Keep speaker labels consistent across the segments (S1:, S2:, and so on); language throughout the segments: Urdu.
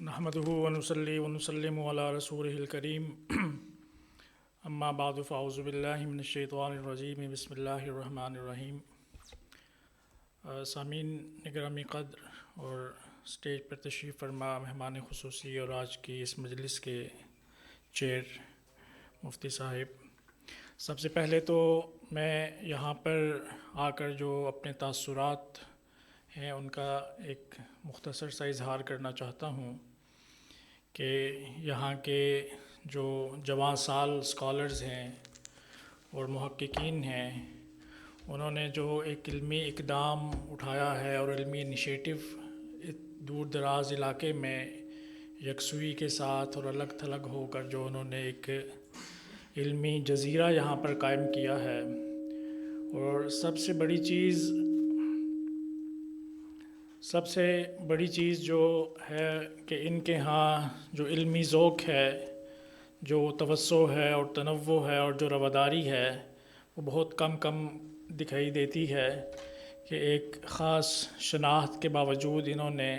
S1: نحمده ونصلي ونسلم على رسوله الكريم اما بعد فاعوذ باللہ من الشیطان الرجیم بسم اللہ الرحمن الرحیم۔ سامعین گرامی قدر اور اسٹیج پر تشریف فرما مہمان خصوصی اور آج کی اس مجلس کے چیئر مفتی صاحب، سب سے پہلے تو میں یہاں پر آ کر جو اپنے تاثرات ہیں ان کا ایک مختصر سا اظہار کرنا چاہتا ہوں کہ یہاں کے جو جوان سال اسکالرز ہیں اور محققین ہیں، انہوں نے جو ایک علمی اقدام اٹھایا ہے اور علمی انیشیٹو دور دراز علاقے میں یکسوئی کے ساتھ اور الگ تھلگ ہو کر جو انہوں نے ایک علمی جزیرہ یہاں پر قائم کیا ہے، اور سب سے بڑی چیز جو ہے کہ ان کے ہاں جو علمی ذوق ہے، جو توسع ہے اور تنوع ہے اور جو رواداری ہے وہ بہت کم دکھائی دیتی ہے کہ ایک خاص شناخت کے باوجود انہوں نے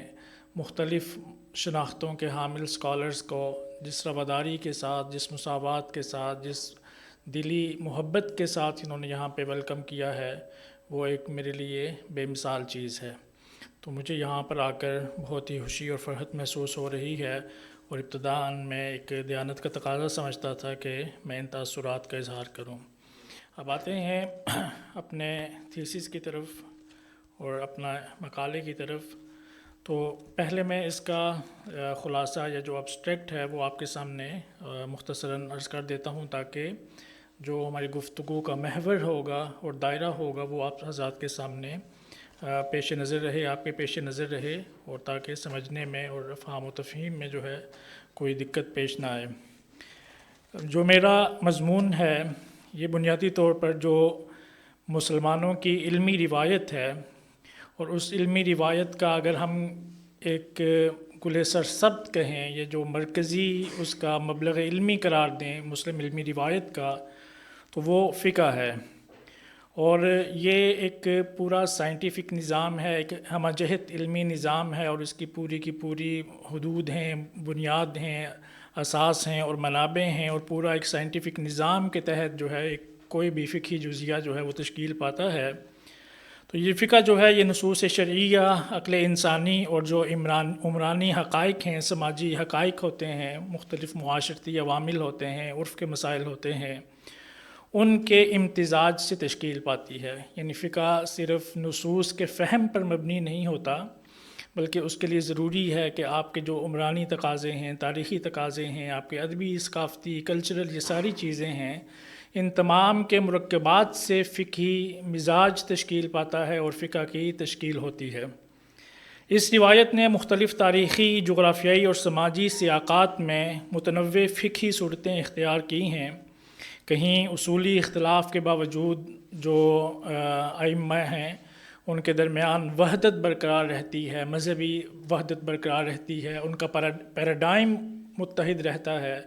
S1: مختلف شناختوں کے حامل اسکالرز کو جس رواداری کے ساتھ، جس مساوات کے ساتھ، جس دلی محبت کے ساتھ انہوں نے یہاں پہ ویلکم کیا ہے، وہ ایک میرے لیے بے مثال چیز ہے۔ تو مجھے یہاں پر آ کر بہت ہی خوشی اور فرحت محسوس ہو رہی ہے، اور ابتداءً میں ایک دیانت کا تقاضا سمجھتا تھا کہ میں ان تاثرات کا اظہار کروں۔ اب آتے ہیں اپنے تھیسس کی طرف اور اپنا مقالے کی طرف۔ تو پہلے میں اس کا خلاصہ یا جو ابسٹریکٹ ہے وہ آپ کے سامنے مختصراً عرض کر دیتا ہوں، تاکہ جو ہماری گفتگو کا محور ہوگا اور دائرہ ہوگا وہ آپ حضرات کے سامنے پیش نظر رہے، آپ کے پیش نظر رہے، اور تاکہ سمجھنے میں اور فہم و تفہیم میں جو ہے کوئی دقت پیش نہ آئے۔ جو میرا مضمون ہے یہ بنیادی طور پر جو مسلمانوں کی علمی روایت ہے، اور اس علمی روایت کا اگر ہم ایک کل سرسبد کہیں، یہ جو مرکزی اس کا مبلغ علمی قرار دیں مسلم علمی روایت کا، تو وہ فقہ ہے، اور یہ ایک پورا سائنٹیفک نظام ہے، ایک ہمہ جہت علمی نظام ہے، اور اس کی پوری حدود ہیں، بنیاد ہیں، اساس ہیں اور منابع ہیں، اور پورا ایک سائنٹیفک نظام کے تحت جو ہے کوئی بھی فقہی جزیہ جو ہے وہ تشکیل پاتا ہے۔ تو یہ فقہ جو ہے یہ نصوص شرعیہ، عقل انسانی اور جو عمرانی حقائق ہیں، سماجی حقائق ہوتے ہیں، مختلف معاشرتی عوامل ہوتے ہیں، عرف کے مسائل ہوتے ہیں، ان کے امتزاج سے تشکیل پاتی ہے۔ یعنی فقہ صرف نصوص کے فہم پر مبنی نہیں ہوتا، بلکہ اس کے لیے ضروری ہے کہ آپ کے جو عمرانی تقاضے ہیں، تاریخی تقاضے ہیں، آپ کے ادبی، ثقافتی، کلچرل، یہ ساری چیزیں ہیں، ان تمام کے مرکبات سے فقہی مزاج تشکیل پاتا ہے اور فقہ کی تشکیل ہوتی ہے۔ اس روایت نے مختلف تاریخی، جغرافیائی اور سماجی سیاقات میں متنوع فقہی صورتیں اختیار کی ہیں۔ کہیں اصولی اختلاف کے باوجود جو ائمہ ہیں ان کے درمیان وحدت برقرار رہتی ہے، مذہبی وحدت برقرار رہتی ہے، ان کا پیراڈائم متحد رہتا ہے،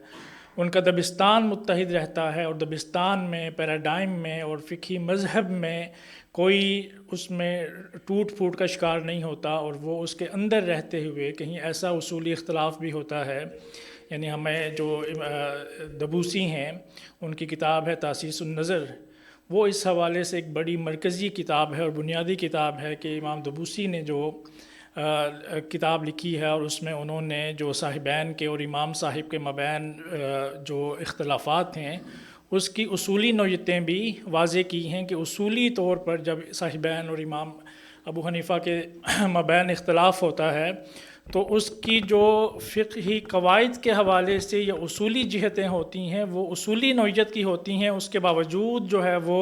S1: ان کا دبستان متحد رہتا ہے، اور دبستان میں، پیراڈائم میں اور فقہی مذہب میں کوئی اس میں ٹوٹ پھوٹ کا شکار نہیں ہوتا، اور وہ اس کے اندر رہتے ہوئے کہیں ایسا اصولی اختلاف بھی ہوتا ہے۔ یعنی ہمیں جو دبوسی ہیں ان کی کتاب ہے تاسیس النظر، وہ اس حوالے سے ایک بڑی مرکزی کتاب ہے اور بنیادی کتاب ہے کہ امام دبوسی نے جو کتاب لکھی ہے، اور اس میں انہوں نے جو صاحبین کے اور امام صاحب کے مابین جو اختلافات ہیں اس کی اصولی نوعیتیں بھی واضح کی ہیں، کہ اصولی طور پر جب صاحبین اور امام ابو حنیفہ کے مابین اختلاف ہوتا ہے تو اس کی جو فقہی قواعد کے حوالے سے یا اصولی جہتیں ہوتی ہیں وہ اصولی نوعیت کی ہوتی ہیں، اس کے باوجود جو ہے وہ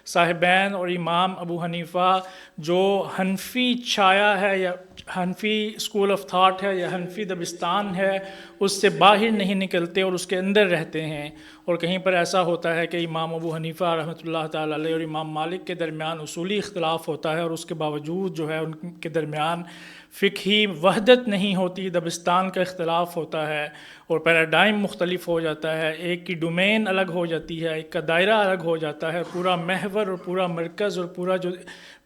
S1: صاحبین اور امام ابو حنیفہ جو حنفی چھایا ہے یا حنفی اسکول آف تھاٹ ہے یا حنفی دبستان ہے، اس سے باہر نہیں نکلتے اور اس کے اندر رہتے ہیں۔ اور کہیں پر ایسا ہوتا ہے کہ امام ابو حنیفہ رحمۃ اللہ تعالیٰ علیہ اور امام مالک کے درمیان اصولی اختلاف ہوتا ہے، اور اس کے باوجود جو ہے ان کے درمیان فقہی وحدت نہیں ہوتی، دبستان کا اختلاف ہوتا ہے اور پیراڈائم مختلف ہو جاتا ہے، ایک کی ڈومین الگ ہو جاتی ہے، ایک کا دائرہ الگ ہو جاتا ہے، پورا محور اور پورا مرکز اور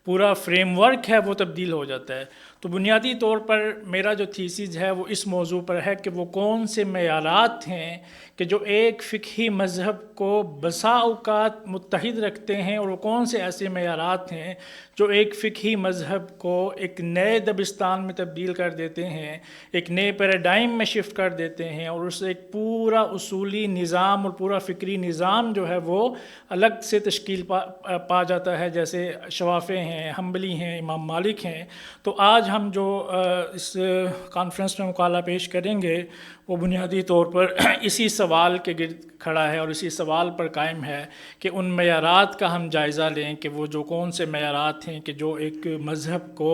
S1: پورا فریم ورک ہے وہ تبدیل ہو جاتا ہے۔ تو بنیادی طور پر میرا جو تھیسز ہے وہ اس موضوع پر ہے کہ وہ کون سے معیارات ہیں کہ جو ایک فقہی مذہب کو بسا اوقات متحد رکھتے ہیں، اور وہ کون سے ایسے معیارات ہیں جو ایک فقہی مذہب کو ایک نئے دبستان میں تبدیل کر دیتے ہیں، ایک نئے پیراڈائم میں شفٹ کر دیتے ہیں، اور اس سے ایک پورا اصولی نظام اور پورا فکری نظام جو ہے وہ الگ سے تشکیل پا جاتا ہے، جیسے شوافع ہیں، حنبلی ہیں، امام مالک ہیں۔ تو آج ہم جو اس کانفرنس میں مقالہ پیش کریں گے وہ بنیادی طور پر اسی سوال کے گرد کھڑا ہے اور اسی سوال پر قائم ہے کہ ان معیارات کا ہم جائزہ لیں کہ وہ جو کون سے معیارات ہیں کہ جو ایک مذہب کو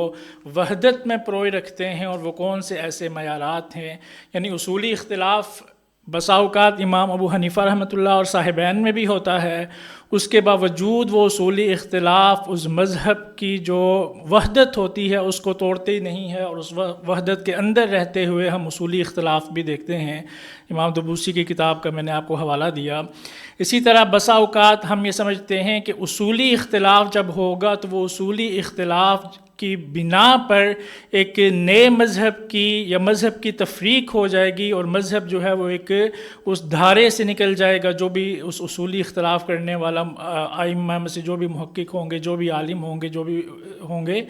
S1: وحدت میں پروئے رکھتے ہیں، اور وہ کون سے ایسے معیارات ہیں۔ یعنی اصولی اختلاف بسا اوقات امام ابو حنیفہ رحمۃ اللہ اور صاحبین میں بھی ہوتا ہے، اس کے باوجود وہ اصولی اختلاف اس مذہب کی جو وحدت ہوتی ہے اس کو توڑتے ہی نہیں ہے، اور اس وحدت کے اندر رہتے ہوئے ہم اصولی اختلاف بھی دیکھتے ہیں۔ امام طبوسی کی کتاب کا میں نے آپ کو حوالہ دیا۔ اسی طرح بسا اوقات ہم یہ سمجھتے ہیں کہ اصولی اختلاف جب ہوگا تو وہ اصولی اختلاف کی بنا پر ایک نئے مذہب کی یا مذہب کی تفریق ہو جائے گی، اور مذہب جو ہے وہ ایک اس دھارے سے نکل جائے گا۔ جو بھی اس اصولی اختلاف کرنے والا ائمہ میں سے جو بھی محقق ہوں گے، جو بھی عالم ہوں گے، جو بھی ہوں گے،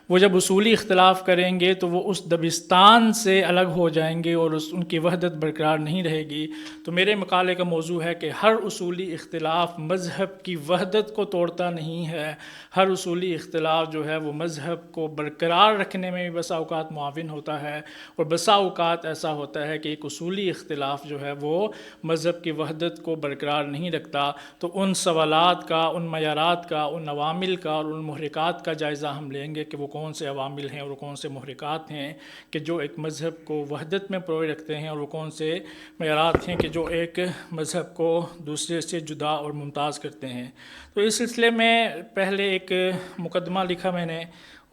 S1: وہ جب اصولی اختلاف کریں گے تو وہ اس دبستان سے الگ ہو جائیں گے، اور ان کی وحدت برقرار نہیں رہے گی۔ تو میرے مقالے کا موضوع ہے کہ ہر اصولی اختلاف مذہب کی وحدت کو توڑتا نہیں ہے، ہر اصولی اختلاف جو ہے وہ مذہب کو برقرار رکھنے میں بھی بسا اوقات معاون ہوتا ہے، اور بسا اوقات ایسا ہوتا ہے کہ ایک اصولی اختلاف جو ہے وہ مذہب کی وحدت کو برقرار نہیں رکھتا۔ تو ان سوالات کا، ان معیارات کا، ان عوامل کا اور ان محرکات کا جائزہ ہم لیں گے کہ وہ کون سے عوامل ہیں اور وہ کون سے محرکات ہیں کہ جو ایک مذہب کو وحدت میں پروئے رکھتے ہیں، اور وہ کون سے معیارات ہیں کہ جو ایک مذہب کو دوسرے سے جدا اور ممتاز کرتے ہیں۔ تو اس سلسلے میں پہلے ایک مقدمہ لکھا میں نے،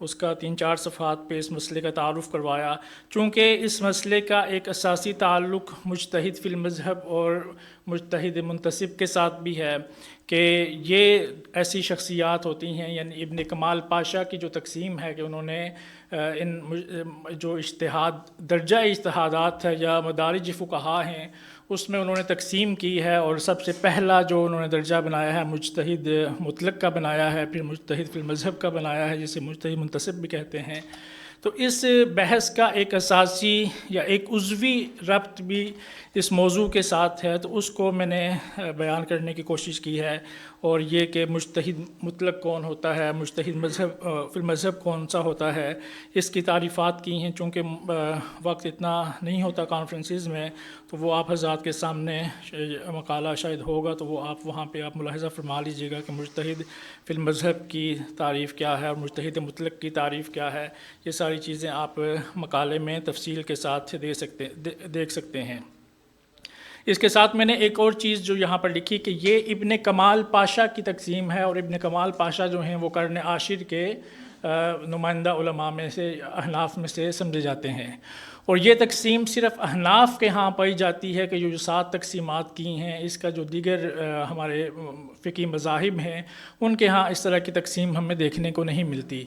S1: اس کا 3-4 صفحات پہ اس مسئلے کا تعارف کروایا، چونکہ اس مسئلے کا ایک اساسی تعلق مجتہد فی المذہب اور مجتہد منتسب کے ساتھ بھی ہے کہ یہ ایسی شخصیات ہوتی ہیں، یعنی ابن کمال پاشا کی جو تقسیم ہے کہ انہوں نے ان جو درجہ اجتہادات ہے یا مدارج فقہا ہیں اس میں انہوں نے تقسیم کی ہے، اور سب سے پہلا جو انہوں نے درجہ بنایا ہے مجتہد مطلق کا بنایا ہے، پھر مجتہد فی المذہب کا بنایا ہے جسے مجتہد منتسب بھی کہتے ہیں۔ تو اس بحث کا ایک اساسی یا ایک عضوی ربط بھی اس موضوع کے ساتھ ہے، تو اس کو میں نے بیان کرنے کی کوشش کی ہے، اور یہ کہ مجتہد مطلق کون ہوتا ہے، مجتہد فی المذہب کون سا ہوتا ہے، اس کی تعریفات کی ہیں۔ چونکہ وقت اتنا نہیں ہوتا کانفرنسز میں، تو وہ آپ حضرات کے سامنے مقالہ شاید ہوگا، تو وہ آپ وہاں پہ آپ ملاحظہ فرما لیجیے گا کہ مجتہد فی المذہب کی تعریف کیا ہے اور مجتہد مطلق کی تعریف کیا ہے۔ یہ ساری چیزیں آپ مقالے میں تفصیل کے ساتھ دیکھ سکتے ہیں۔ اس کے ساتھ میں نے ایک اور چیز جو یہاں پر لکھی کہ یہ ابن کمال پاشا کی تقسیم ہے، اور ابن کمال پاشا جو ہیں وہ قرن عاشر کے نمائندہ علماء میں سے، احناف میں سے سمجھے جاتے ہیں، اور یہ تقسیم صرف احناف کے ہاں پائی جاتی ہے کہ جو 7 تقسیمات کی ہیں، اس کا جو دیگر ہمارے فقہی مذاہب ہیں ان کے ہاں اس طرح کی تقسیم ہمیں دیکھنے کو نہیں ملتی۔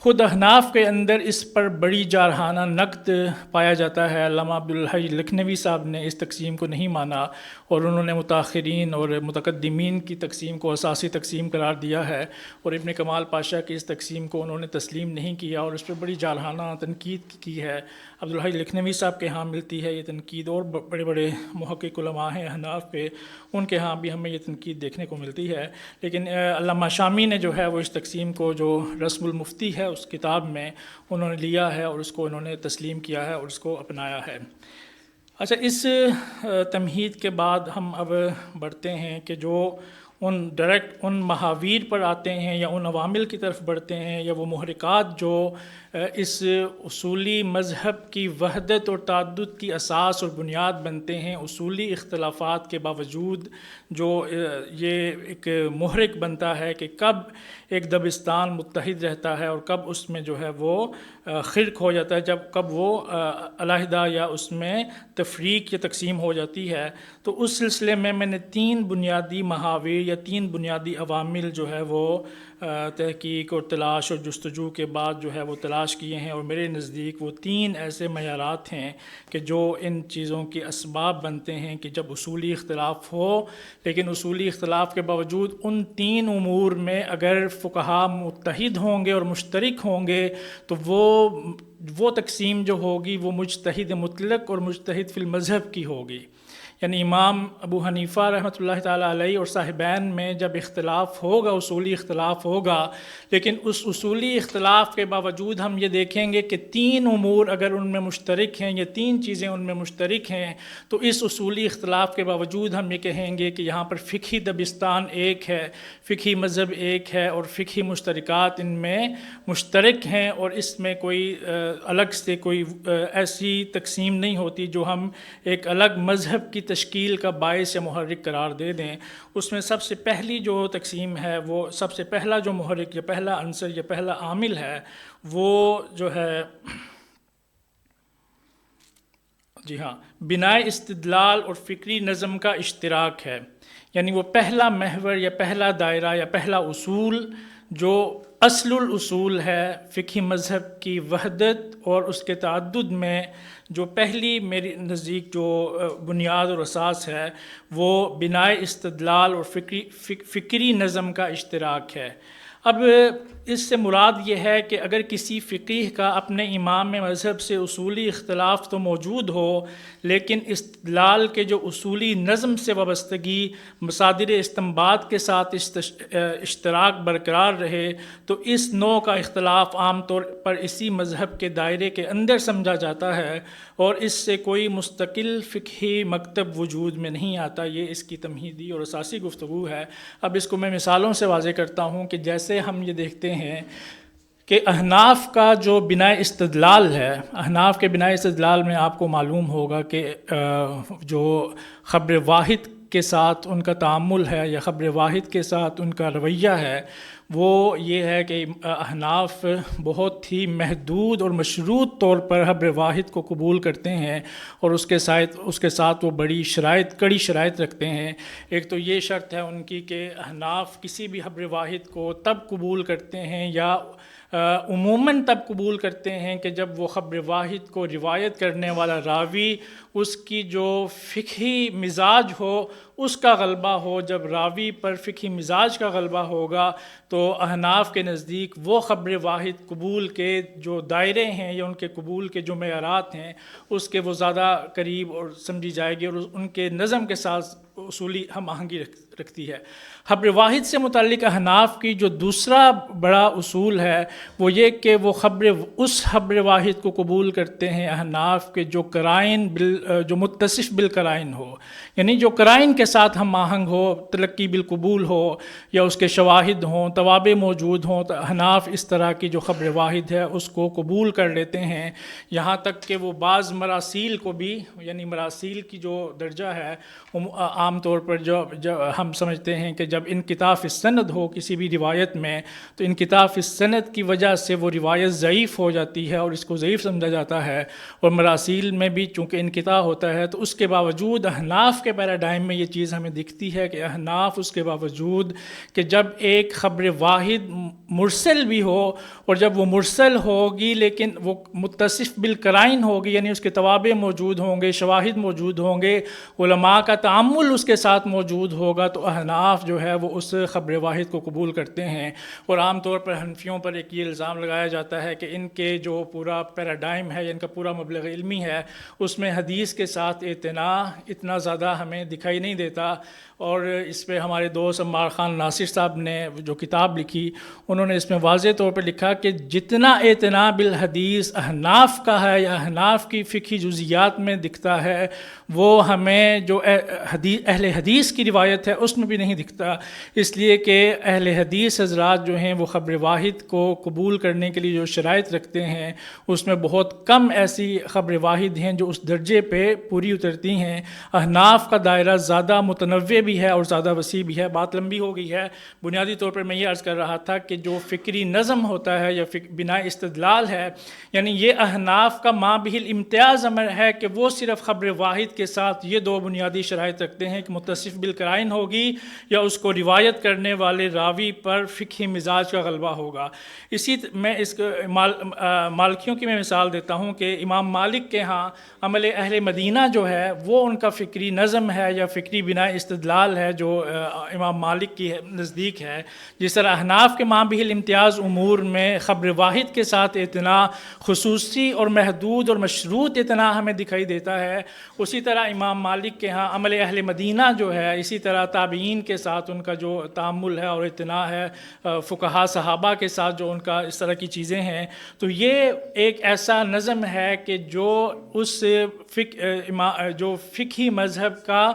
S1: خود احناف کے اندر اس پر بڑی جارحانہ نقد پایا جاتا ہے۔ علامہ عبدالحی لکھنوی صاحب نے اس تقسیم کو نہیں مانا، اور انہوں نے متاخرین اور متقدمین کی تقسیم کو اساسی تقسیم قرار دیا ہے، اور ابن کمال پاشا کی اس تقسیم کو انہوں نے تسلیم نہیں کیا اور اس پر بڑی جارحانہ تنقید کی ہے۔ عبدالحی لکھنوی صاحب کے ہاں ملتی ہے یہ تنقید، اور بڑے بڑے محقق علماء ہیں احناف پہ، ان کے ہاں بھی ہمیں یہ تنقید دیکھنے کو ملتی ہے۔ لیکن علامہ شامی نے جو ہے وہ اس تقسیم کو، جو رسم المفتی ہے اس کتاب میں، انہوں نے لیا ہے اور اس کو انہوں نے تسلیم کیا ہے اور اس کو اپنایا ہے۔ اچھا، اس تمہید کے بعد ہم اب بڑھتے ہیں کہ جو ان محاویر پر آتے ہیں یا ان عوامل کی طرف بڑھتے ہیں، یا وہ محرکات جو اس اصولی مذہب کی وحدت اور تعدد کی اساس اور بنیاد بنتے ہیں۔ اصولی اختلافات کے باوجود جو یہ ایک محرک بنتا ہے کہ کب ایک دبستان متحد رہتا ہے اور کب اس میں جو ہے وہ خرق ہو جاتا ہے، کب وہ علیحدہ یا اس میں تفریق یا تقسیم ہو جاتی ہے۔ تو اس سلسلے میں نے 3 بنیادی محاور یا 3 بنیادی عوامل جو ہے وہ تحقیق اور تلاش اور جستجو کے بعد جو ہے وہ تلاش کیے ہیں، اور میرے نزدیک وہ 3 ایسے معیارات ہیں کہ جو ان چیزوں کے اسباب بنتے ہیں کہ جب اصولی اختلاف ہو، لیکن اصولی اختلاف کے باوجود ان 3 امور میں اگر فقہا متحد ہوں گے اور مشترک ہوں گے تو وہ تقسیم جو ہوگی وہ مجتہد مطلق اور مجتہد فی المذہب کی ہوگی۔ یعنی امام ابو حنیفہ رحمۃ اللہ تعالیٰ علیہ اور صاحبین میں جب اختلاف ہوگا، اصولی اختلاف ہوگا، لیکن اس اصولی اختلاف کے باوجود ہم یہ دیکھیں گے کہ 3 امور اگر ان میں مشترک ہیں یا 3 چیزیں ان میں مشترک ہیں، تو اس اصولی اختلاف کے باوجود ہم یہ کہیں گے کہ یہاں پر فقہی دبستان ایک ہے، فقہی مذہب ایک ہے، اور فقہی مشترکات ان میں مشترک ہیں، اور اس میں کوئی الگ سے کوئی ایسی تقسیم نہیں ہوتی جو ہم ایک الگ مذہب کی تشکیل کا باعث یا محرک قرار دے دیں۔ اس میں سب سے پہلی جو تقسیم ہے، وہ سب سے پہلا جو محرک یا پہلا عنصر یا پہلا عامل ہے، وہ جو ہے جی ہاں بنائے استدلال اور فکری نظم کا اشتراک ہے۔ یعنی وہ پہلا محور یا پہلا دائرہ یا پہلا اصول جو اصل الاصول ہے فقہی مذہب کی وحدت اور اس کے تعدد میں، جو پہلی میری نزدیک جو بنیاد اور اساس ہے، وہ بنائے استدلال اور فکری نظم کا اشتراک ہے۔ اب اس سے مراد یہ ہے کہ اگر کسی فقیہ کا اپنے امام مذہب سے اصولی اختلاف تو موجود ہو، لیکن استدلال کے جو اصولی نظم سے وابستگی، مصادر استنباط کے ساتھ اشتراک برقرار رہے، تو اس نوع کا اختلاف عام طور پر اسی مذہب کے دائرے کے اندر سمجھا جاتا ہے، اور اس سے کوئی مستقل فقہی مکتب وجود میں نہیں آتا۔ یہ اس کی تمہیدی اور اساسی گفتگو ہے۔ اب اس کو میں مثالوں سے واضح کرتا ہوں کہ جیسے ہم یہ دیکھتے ہیں کہ احناف کا جو بنائے استدلال ہے، احناف کے بنائے استدلال میں آپ کو معلوم ہوگا کہ جو خبر واحد کے ساتھ ان کا تعامل ہے یا خبر واحد کے ساتھ ان کا رویہ ہے، وہ یہ ہے کہ احناف بہت ہی محدود اور مشروط طور پر خبر واحد کو قبول کرتے ہیں، اور اس کے ساتھ وہ بڑی کڑی شرائط رکھتے ہیں۔ ایک تو یہ شرط ہے ان کی کہ احناف کسی بھی خبر واحد کو تب قبول کرتے ہیں یا عموماً تب قبول کرتے ہیں کہ جب وہ خبر واحد کو روایت کرنے والا راوی اس کی جو فقہی مزاج ہو اس کا غلبہ ہو۔ جب راوی پر فقہی مزاج کا غلبہ ہوگا تو احناف کے نزدیک وہ خبر واحد قبول کے جو دائرے ہیں یا ان کے قبول کے جو معیارات ہیں اس کے وہ زیادہ قریب اور سمجھی جائے گی، اور ان کے نظم کے ساتھ اصولی ہم آہنگی رکھتی ہے۔ خبر واحد سے متعلق احناف کی جو دوسرا بڑا اصول ہے وہ یہ کہ وہ اس خبر واحد کو قبول کرتے ہیں احناف کے جو قرائن جو متصف بالقرائن ہو، یعنی جو قرائن کے ساتھ ہم آہنگ ہو، تلقی بالقبول ہو یا اس کے شواہد ہوں، توابع موجود ہوں، تو احناف اس طرح کی جو خبر واحد ہے اس کو قبول کر لیتے ہیں۔ یہاں تک کہ وہ بعض مراسیل کو بھی، یعنی مراسیل کی جو درجہ ہے عام طور پر جو ہم سمجھتے ہیں کہ جب انقطاع فی السند ہو کسی بھی روایت میں، تو انقطاع فی السند کی وجہ سے وہ روایت ضعیف ہو جاتی ہے اور اس کو ضعیف سمجھا جاتا ہے، اور مراسیل میں بھی چونکہ انقطاع ہوتا ہے تو اس کے باوجود احناف کے پیراڈائم میں یہ چیز ہمیں دکھتی ہے کہ احناف اس کے باوجود کہ جب ایک خبر واحد مرسل بھی ہو، اور جب وہ مرسل ہوگی لیکن وہ متصف بالقرائن ہوگی، یعنی اس کے توابع موجود ہوں گے، شواہد موجود ہوں گے، علماء کا تعامل اس کے ساتھ موجود ہوگا، تو احناف جو ہے وہ اس خبر واحد کو قبول کرتے ہیں۔ اور عام طور پر حنفیوں پر ایک یہ الزام لگایا جاتا ہے کہ ان کے جو پورا پیراڈائم ہے، ان کا پورا مبلغ علمی ہے، اس میں حدیث کے ساتھ اعتناء اتنا زیادہ ہمیں دکھائی نہیں دیتا۔ اور اس پہ ہمارے دوست عمار خان ناصر صاحب نے جو کتاب لکھی، انہوں نے اس میں واضح طور پر لکھا کہ جتنا اعتناء بالحدیث احناف کا ہے یا احناف کی فقہی جزیات میں دکھتا ہے، وہ ہمیں جو اہل حدیث کی روایت ہے اس میں بھی نہیں دکھتا، اس لیے کہ اہل حدیث حضرات جو ہیں وہ خبر واحد کو قبول کرنے کے لیے جو شرائط رکھتے ہیں اس میں بہت کم ایسی خبر واحد ہیں جو اس درجے پہ پوری اترتی ہیں۔ احناف کا دائرہ زیادہ متنوع بھی ہے اور زیادہ وسیع بھی ہے۔ بات لمبی ہو گئی ہے، بنیادی طور پر میں یہ عرض کر رہا تھا کہ جو فکری نظم ہوتا ہے یا بنا استدلال ہے، یعنی یہ احناف کا ما بہ الامتیاز امر ہے کہ وہ صرف خبر واحد کے ساتھ یہ دو بنیادی شرائط رکھتے ہیں کہ متصف بالقرائن ہوگی یا اس کو روایت کرنے والے راوی پر فقہی مزاج کا غلبہ ہوگا۔ میں اس مالکیوں کی میں مثال دیتا ہوں کہ امام مالک کے ہاں عمل اہل مدینہ جو ہے وہ ان کا فکری نظم ہے یا فکری بنا استدلال ہے جو امام مالک کی نزدیک ہے۔ جس طرح احناف کے ما بہ الامتیاز امور میں خبر واحد کے ساتھ اعتنا خصوصی اور محدود اور مشروط اعتنا ہمیں دکھائی دیتا ہے، اسی طرح امام مالک کے ہاں عمل اہل مدینہ جو ہے اسی طرح تابعین کے ساتھ ان کا جو تعامل ہے اور اعتنا ہے، فقہاء صحابہ کے ساتھ جو ان کا اس طرح کی چیزیں ہیں، تو یہ ایک ایسا نظم ہے کہ جو اس جو فقہی مذہب کا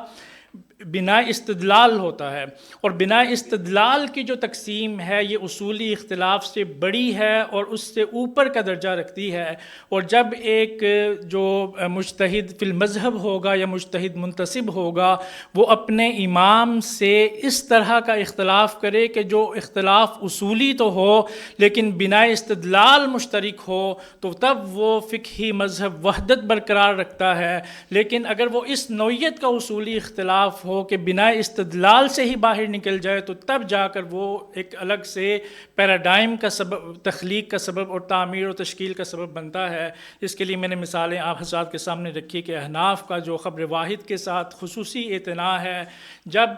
S1: بنا استدلال ہوتا ہے، اور بنا استدلال کی جو تقسیم ہے یہ اصولی اختلاف سے بڑی ہے اور اس سے اوپر کا درجہ رکھتی ہے۔ اور جب ایک جو مجتہد فی المذہب ہوگا یا مجتہد منتسب ہوگا وہ اپنے امام سے اس طرح کا اختلاف کرے کہ جو اختلاف اصولی تو ہو لیکن بنا استدلال مشترک ہو، تو تب وہ فقہی مذہب وحدت برقرار رکھتا ہے۔ لیکن اگر وہ اس نوعیت کا اصولی اختلاف ہو کہ بنا استدلال سے ہی باہر نکل جائے تو تب جا کر وہ ایک الگ سے پیراڈائم کا سبب، تخلیق کا سبب اور تعمیر و تشکیل کا سبب بنتا ہے۔ اس کے لیے میں نے مثالیں آپ حضرات کے سامنے رکھی کہ احناف کا جو خبر واحد کے ساتھ خصوصی اعتنا ہے، جب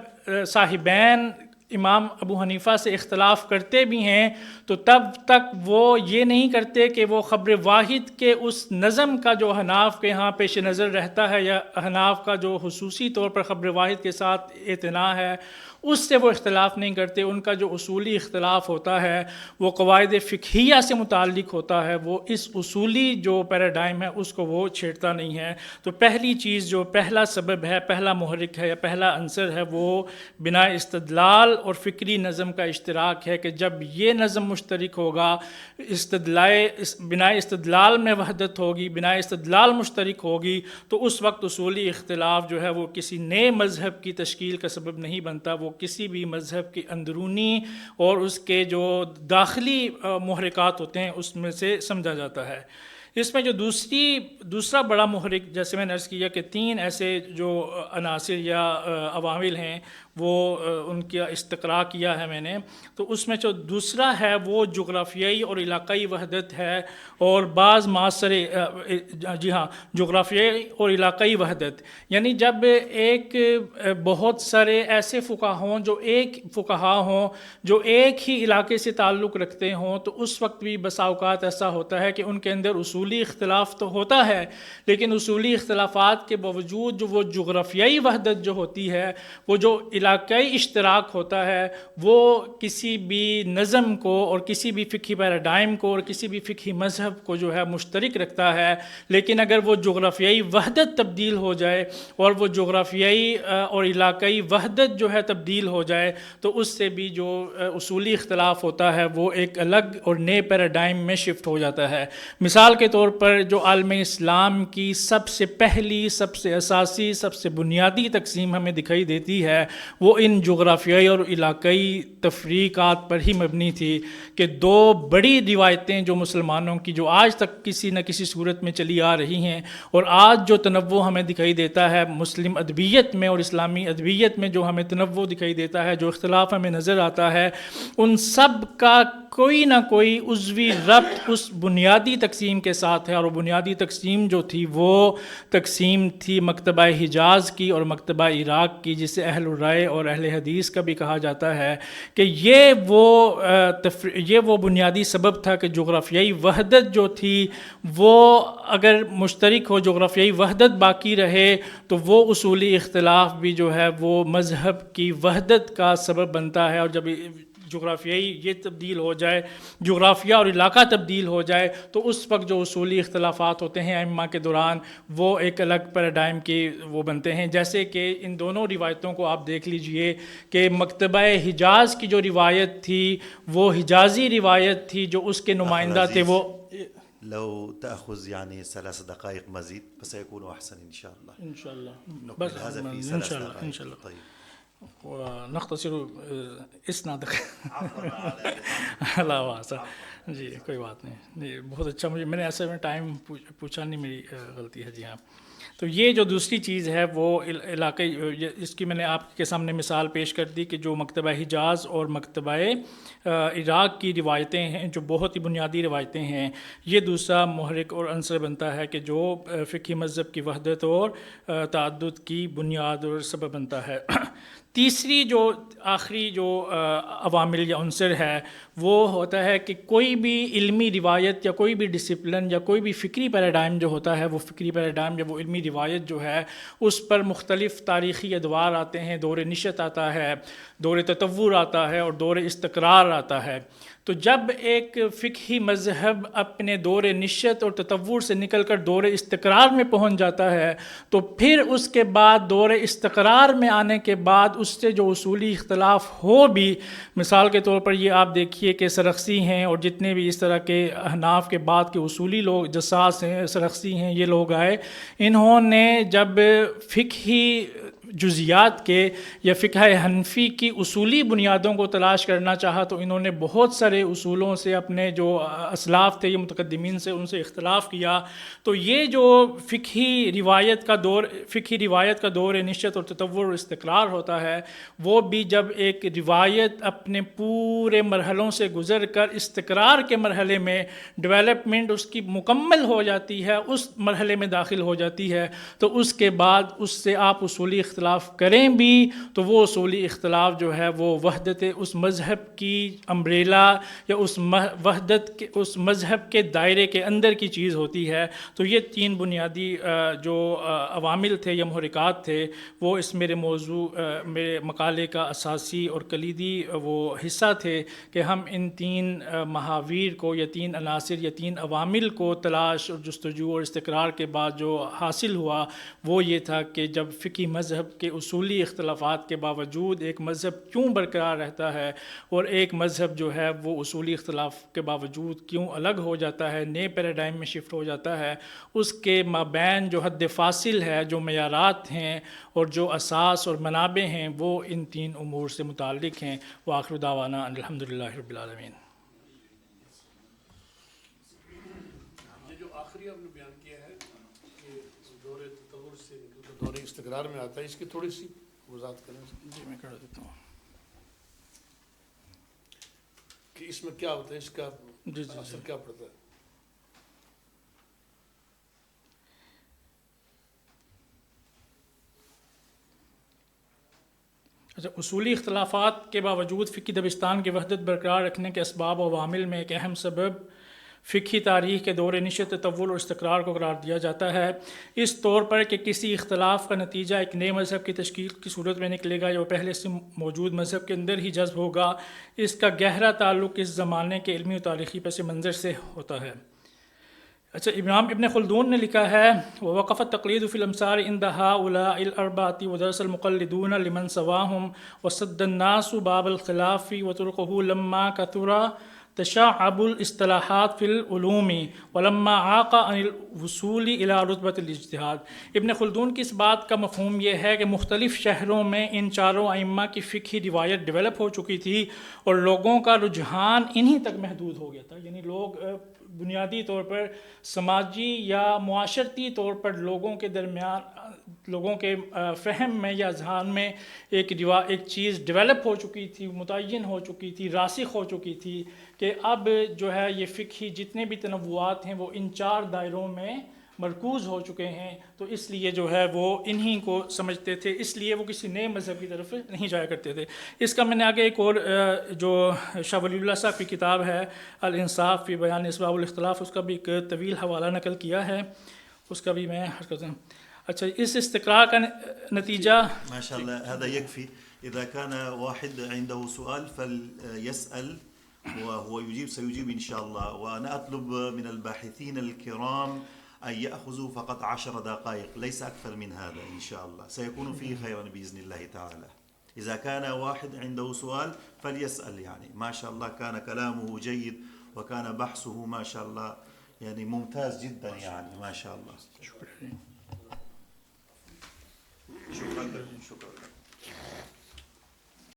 S1: صاحبین امام ابو حنیفہ سے اختلاف کرتے بھی ہیں تو تب تک وہ یہ نہیں کرتے کہ وہ خبر واحد کے اس نظم کا جو احناف کے ہاں پیش نظر رہتا ہے یا احناف کا جو خصوصی طور پر خبر واحد کے ساتھ اعتنا ہے اس سے وہ اختلاف نہیں کرتے۔ ان کا جو اصولی اختلاف ہوتا ہے وہ قواعد فقہیہ سے متعلق ہوتا ہے، وہ اس اصولی جو پیراڈائم ہے اس کو وہ چھیڑتا نہیں ہے۔ تو پہلی چیز جو پہلا سبب ہے، پہلا محرک ہے یا پہلا عنصر ہے، وہ بنا استدلال اور فکری نظم کا اشتراک ہے کہ جب یہ نظم مشترک ہوگا، بنا استدلال میں وحدت ہوگی، بنا استدلال مشترک ہوگی، تو اس وقت اصولی اختلاف جو ہے وہ کسی نئے مذہب کی تشکیل کا سبب نہیں بنتا، وہ کسی بھی مذہب کی اندرونی اور اس کے جو داخلی محرکات ہوتے ہیں اس میں سے سمجھا جاتا ہے۔ اس میں جو دوسرا بڑا محرک، جیسے میں نے عرض کیا کہ تین ایسے جو عناصر یا عوامل ہیں وہ ان کا استقراء کیا ہے میں نے، تو اس میں جو دوسرا ہے وہ جغرافیائی اور علاقائی وحدت ہے، اور بعض معاصر جغرافیائی اور علاقائی وحدت، یعنی جب ایک بہت سارے ایسے فقہا ہوں جو ایک ہی علاقے سے تعلق رکھتے ہوں تو اس وقت بھی بسا اوقات ایسا ہوتا ہے کہ ان کے اندر اصولی اختلاف تو ہوتا ہے، لیکن اصولی اختلافات کے باوجود جو وہ جغرافیائی وحدت جو ہوتی ہے، وہ جو علاقائی اشتراک ہوتا ہے، وہ کسی بھی نظم کو اور کسی بھی فقہی پیراڈائم کو اور کسی بھی فقہی مذہب کو جو ہے مشترک رکھتا ہے۔ لیکن اگر وہ جغرافیائی وحدت تبدیل ہو جائے اور وہ جغرافیائی اور علاقائی وحدت جو ہے تبدیل ہو جائے تو اس سے بھی جو اصولی اختلاف ہوتا ہے وہ ایک الگ اور نئے پیراڈائم میں شفٹ ہو جاتا ہے۔ مثال کے طور پر جو عالم اسلام کی سب سے پہلی، سب سے اساسی، سب سے بنیادی تقسیم ہمیں دکھائی دیتی ہے وہ ان جغرافیائی اور علاقائی تفریقات پر ہی مبنی تھی کہ دو بڑی روایتیں جو مسلمانوں کی جو آج تک کسی نہ کسی صورت میں چلی آ رہی ہیں، اور آج جو تنوع ہمیں دکھائی دیتا ہے مسلم ادبیت میں اور اسلامی ادبیت میں، جو ہمیں تنوع دکھائی دیتا ہے، جو اختلاف ہمیں نظر آتا ہے، ان سب کا کوئی نہ کوئی عضوی ربط اس بنیادی تقسیم کے ساتھ ہے، اور وہ بنیادی تقسیم جو تھی وہ تقسیم تھی مکتبہ حجاز کی اور مکتبہ عراق کی، جسے اہل الرائے اور اہل حدیث کا بھی کہا جاتا ہے کہ یہ وہ بنیادی سبب تھا کہ جغرافیائی وحدت جو تھی وہ اگر مشترک ہو، جغرافیائی وحدت باقی رہے تو وہ اصولی اختلاف بھی جو ہے وہ مذہب کی وحدت کا سبب بنتا ہے، اور جب جغرافیائی یہ تبدیل ہو جائے، جغرافیہ اور علاقہ تبدیل ہو جائے، تو اس وقت جو اصولی اختلافات ہوتے ہیں ائمہ کے دوران وہ ایک الگ پیراڈائم کے وہ بنتے ہیں. جیسے کہ ان دونوں روایتوں کو آپ دیکھ لیجئے کہ مکتبہ حجاز کی جو روایت تھی وہ حجازی روایت تھی، جو اس کے نمائندہ تھے وہ
S2: لو تأخذ يعني 3 دقائق مزيد فسيكون أحسن إن شاء الله.
S1: ان شاء اللہ
S2: نكمل هذا في 3 دقائق.
S1: ان شاء اللہ
S2: طيب.
S1: ونختصر اسناد جی کوئی بات نہیں. جی بہت اچھا، میں نے ایسے میں ٹائم پوچھا نہیں، میری غلطی ہے. جی ہاں. تو یہ جو دوسری چیز ہے وہ علاقائی، اس کی میں نے آپ کے سامنے مثال پیش کر دی کہ جو مکتبہ حجاز اور مکتبہ عراق کی روایتیں ہیں جو بہت ہی بنیادی روایتیں ہیں، یہ دوسرا محرک اور عنصر بنتا ہے کہ جو فقہی مذہب کی وحدت اور تعدد کی بنیاد اور سبب بنتا ہے. تیسری جو آخری جو عوامل یا عنصر ہے وہ ہوتا ہے کہ کوئی بھی علمی روایت یا کوئی بھی ڈسپلن یا کوئی بھی فکری پیراڈائم جو ہوتا ہے، وہ فکری پیراڈائم یا وہ علمی روایت جو ہے اس پر مختلف تاریخی ادوار آتے ہیں. دور نشأت آتا ہے، دور تطور آتا ہے اور دور استقرار آتا ہے. تو جب ایک فقہی مذہب اپنے دور نشأت اور تطور سے نکل کر دور استقرار میں پہنچ جاتا ہے تو پھر اس کے بعد دور استقرار میں آنے کے بعد اس سے جو اصولی اختلاف ہو بھی، مثال کے طور پر یہ آپ دیکھیے کہ سرخسی ہیں اور جتنے بھی اس طرح کے احناف کے بعد کے اصولی لوگ، جساس ہیں، سرخسی ہیں، یہ لوگ آئے، انہوں نے جب فقہی جزیات کے یا فقہ حنفی کی اصولی بنیادوں کو تلاش کرنا چاہا تو انہوں نے بہت سارے اصولوں سے اپنے جو اسلاف تھے یا متقدمین سے ان سے اختلاف کیا. تو یہ جو فقہی روایت کا دور نشأت اور تطور اور استقرار ہوتا ہے، وہ بھی جب ایک روایت اپنے پورے مرحلوں سے گزر کر استقرار کے مرحلے میں ڈیولپمنٹ اس کی مکمل ہو جاتی ہے، اس مرحلے میں داخل ہو جاتی ہے، تو اس کے بعد اس سے آپ اصولی اختلاف کریں بھی تو وہ اصولی اختلاف جو ہے وہ وحدت اس مذہب کی امبریلا یا اس مذہب کے دائرے کے اندر کی چیز ہوتی ہے. تو یہ 3 بنیادی جو عوامل تھے یا محرکات تھے وہ اس میرے مقالے کا اساسی اور کلیدی وہ حصہ تھے کہ ہم ان 3 محاور کو یا 3 عناصر یا 3 عوامل کو تلاش اور جستجو اور استقرار کے بعد جو حاصل ہوا وہ یہ تھا کہ جب فقہی مذہب کے اصولی اختلافات کے باوجود ایک مذہب کیوں برقرار رہتا ہے اور ایک مذہب جو ہے وہ اصولی اختلاف کے باوجود کیوں الگ ہو جاتا ہے، نئے پیراڈائم میں شفٹ ہو جاتا ہے، اس کے مابین جو حد فاصل ہے، جو معیارات ہیں اور جو اساس اور منابع ہیں وہ ان 3 امور سے متعلق ہیں. وآخر دعوانا الحمدللہ رب العالمین.
S3: یہ جو آخری آپ نے بیان کیا ہے کہ دور تطور سے نکل کر دور استقرار میں آتا ہے، اس کی تھوڑی سی وضاحت کریں.
S1: جی میں کر دیتا ہوں
S3: کہ اس میں کیا ہوتا ہے، اس کا
S1: جی
S3: اثر کیا پڑتا ہے.
S1: اچھا، اصولی اختلافات کے باوجود فقہی دبستان کی وحدت برقرار رکھنے کے اسباب و عوامل میں ایک اہم سبب فقہی تاریخ کے دور نشأت، تطور اور استقرار کو قرار دیا جاتا ہے، اس طور پر کہ کسی اختلاف کا نتیجہ ایک نئے مذہب کی تشکیل کی صورت میں نکلے گا یا وہ پہلے سے موجود مذہب کے اندر ہی جذب ہوگا. اس کا گہرا تعلق اس زمانے کے علمی و تاریخی پس منظر سے ہوتا ہے. اچھا، امام ابن خلدون نے لکھا ہے وَوَقَفَ التَّقْلِيدُ فِي الْأَمْصَارِ عِنْدَ هَؤُلَاءِ الْأَرْبَعَةِ وَدَرَسَ الْمُقَلِّدُونَ لِمَنْ سَوَاهُمْ وَسَدَّ النَّاسُ بَابَ الْخِلَافِ وَطُرُقُهُ لَمَّا كَثُرَ تشعب الاصطلاحات فی العلوم ولما عاق عن الوصول الى رتبۃ الاجتہاد. ابن خلدون کی اس بات کا مفہوم یہ ہے کہ مختلف شہروں میں ان چاروں ائمہ کی فقہی روایت ڈیولپ ہو چکی تھی اور لوگوں کا رجحان انہی تک محدود ہو گیا تھا. یعنی لوگ بنیادی طور پر سماجی یا معاشرتی طور پر لوگوں کے درمیان، لوگوں کے فہم میں یا اذہان میں ایک چیز ڈیولپ ہو چکی تھی، متعین ہو چکی تھی، راسخ ہو چکی تھی کہ اب جو ہے یہ فقہی جتنے بھی تنوعات ہیں وہ ان 4 دائروں میں مرکوز ہو چکے ہیں. تو اس لیے جو ہے وہ انہی کو سمجھتے تھے، اس لیے وہ کسی نئے مذہب کی طرف نہیں جایا کرتے تھے. اس کا میں نے آگے ایک اور جو شاہ ولی اللہ صاحب کی کتاب ہے الانصاف فی بیان اسباب الاختلاف، اس کا بھی ایک طویل حوالہ نقل کیا ہے، اس کا بھی میں حرکت. اچھا، اس استقرار کا نتیجہ
S2: ماشاء اللہ هذا يكفي. إذا كان واحد عنده سؤال فليسأل وهو سيجيب إن شاء الله. وأنا أطلب من الباحثين الكرام أن يأخذوا فقط 10 دقائق ليس أكثر من هذا إن شاء الله، سيكون فيه خيرا بإذن الله تعالى. إذا كان واحد عنده سؤال فليسأل. يعني ما شاء الله كان كلامه جيد وكان بحثه ما شاء الله يعني ممتاز جدا يعني ما شاء الله.
S1: شکریہ.
S2: شكرا لكم. شكرا.